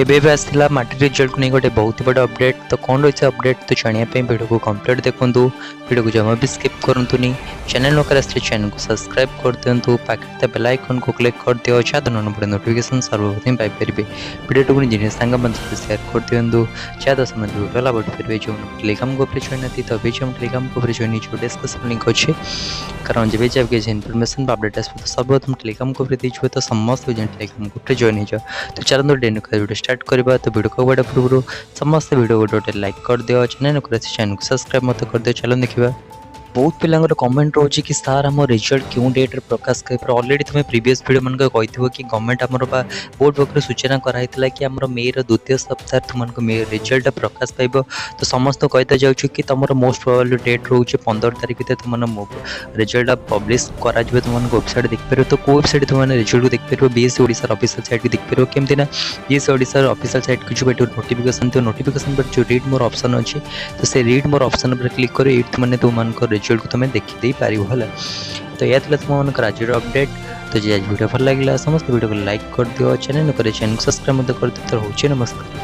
एबे आसला माटी रिजल्ट को नहीं गोटे बहुत ही बड़ा अपडेट। तो कौन रही अपडेट तो जानापी वीडियो को कंप्लीट देखूँ। वीडियो को जमा भी स्किप करूँनी। चैनल नकर आसले चैनल को सब्सक्राइब कर दिंतु। पाखे बेल आइकन को क्लिक कर दियो जहाँ बड़े नोटिफिकेशन सर्वप्रथम पाइपर। वीडियो को निजे सांग शेयर कर दिंतु जहाँ समय वीडियो लाभ बढ़ी जो टेलीग्राम ग्रुप जॉइन थी। तो अभी जो टेलीग्राम ग्रुप जॉइन हो डिस्क्रिप्शन लिंक अच्छे। कारण जब जब इनफर्मेशन अपडेट आस तो सर्वप्रथम टेलीग्राम ग्रुप दीजिए। तो समस्त टेलीग्राम ग्रुप जॉइन हो तो चलते वीडियो स्टार्ट करवा। तो वीडियो को बड़ा पूर्व समस्त वीडियो गोटे लाइक कर दियो। चैनल को सब्सक्राइब मत कर दियो। चलो देखा बहुत पिलांगर कमेंट रोचे कि सार आम रिजल्ट क्यों डेट प्रकाश कर। ऑलरेडी तुम्हें प्रीवियस वीडियो मन कही कि गवर्नमेंट आमर बोर्ड पक्ष सूचना कराई कि आम मे द्वितीय सप्ताह तुमको मे रिजल्ट प्रकाश पाइब। तो समस्त कहता जाऊँ कि तुम मोस्ट प्रोबेबली डेट रोचे 15 तारीख भितर तुम रिजल्ट पब्लिश कर तुम वेबसाइट देखिपार। तो कौ वेबसाइट तुमने रिजल्ट को देखिपार बीएससी ओडिशा ऑफिशियल साइट को देखिपार केमती ना बीएससी ओडिशा ऑफिशियल साइट को जो नोटिफिकेशन तो नोटिफिकेशन पर जो रीड मोर ऑप्शन अच्छी तो से रीड मोर ऑप्शन पर क्लिक कर मैंने तुम रिजल्ट को तुम्हें देखी पार है। तो यह तुम आज अपडेट। तो जी आज वीडियो भल लगे समस्त वीडियो को लाइक कर दियो। चैनल को सब्सक्राइब कर दियो। तो हो नमस्कार।